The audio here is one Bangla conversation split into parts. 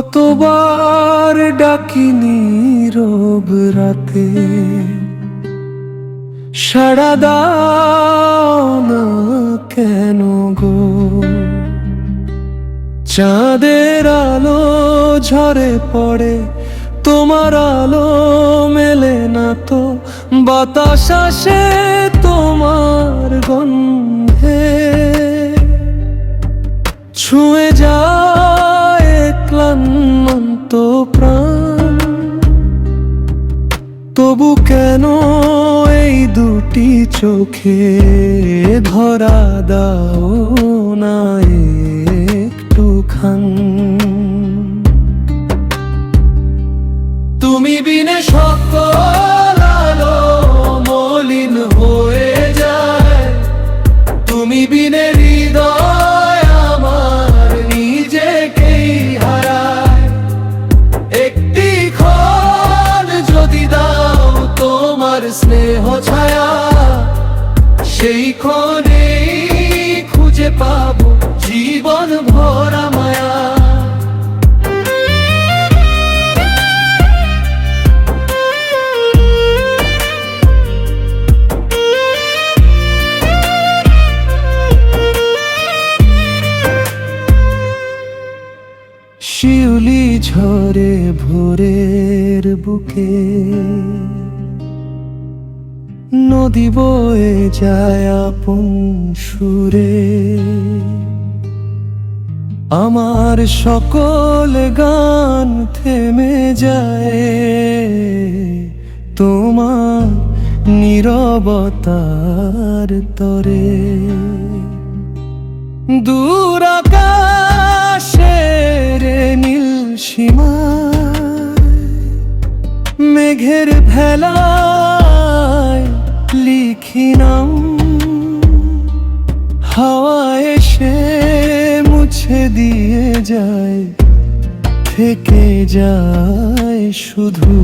কতবার ডাকি নীরব রাতে, সাড়া দাও না কেন গো? চাঁদের আলো ঝরে পড়ে, তোমার আলো মেলে না তো। বাতাস আসে তোমার গন্ধে, ছুঁয়ে যায় ক্লান্ত প্রাণ। তবু কেন এই দুটি চোখে ধরা দাও না একটুখান? তুমি বিনে সকল আলো মলিন হয়ে যায়। তুমি বিনে হৃদয় আমার নিজেকেই হারায়। একটি ক্ষণ যদি দাও তোমার স্নেহ ছায়া, সেই ক্ষণেই খুঁজে পাবো জীবন ভরা মায়া। শিউলি ঝরে ভোরের বুকে, নদী বয়ে যায় আপন সুরে। আমার সকল গান থেমে যায় তোমার নীরবতার তরে। দূর আকাশের নীল সীমায়, মেঘের ভেলায় লিখি নাম। হাওয়া এসে মুছে দিয়ে যায়, থেকে যায় শুধু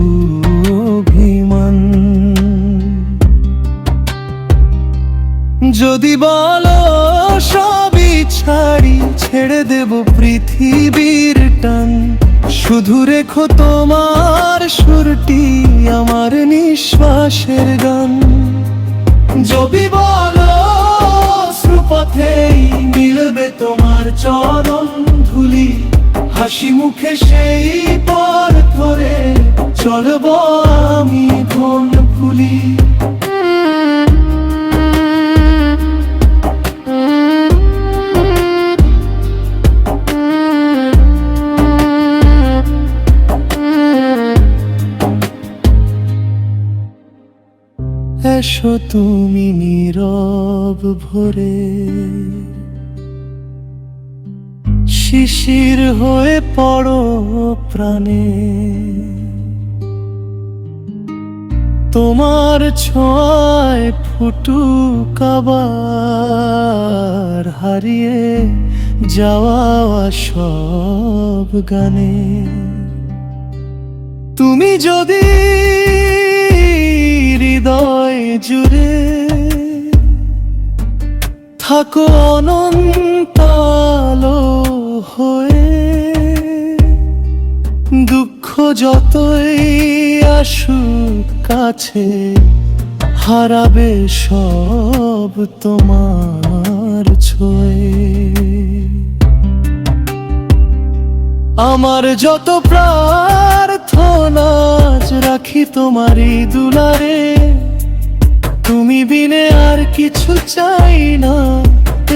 অভিমান। যদি বলো সবই ছাড়ি, ছেড়ে দেব পৃথিবীর টান। শুধু রেখো তোমার সুরটি আমার নিঃশ্বাসের গান। যদি বলো শ্রুপথেই মিলবে তোমার চরণ ধুলি, হাসি মুখে সেই পথ ধরে চলবো আমি কোন ফুলি। এসো তুমি নীরব ভোরে, শিশির হয়ে পড়ো প্রাণে। তোমার ছোঁয়ায় ফুটুক আবার হারিয়ে যাওয়া সব গানে। তুমি যদি হৃদয় জুড়ে থাকো অনন্ত আলো হয়ে, দুঃখ যতই আসুক কাছে হারাবে সব তোমার ছোঁয়ে। আমার যত প্রার্থনা রাখি তোমারই দুলারে। তুমি বিনে আর কিছু চাই না,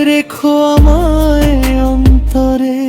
রেখো আমায় অন্তরে।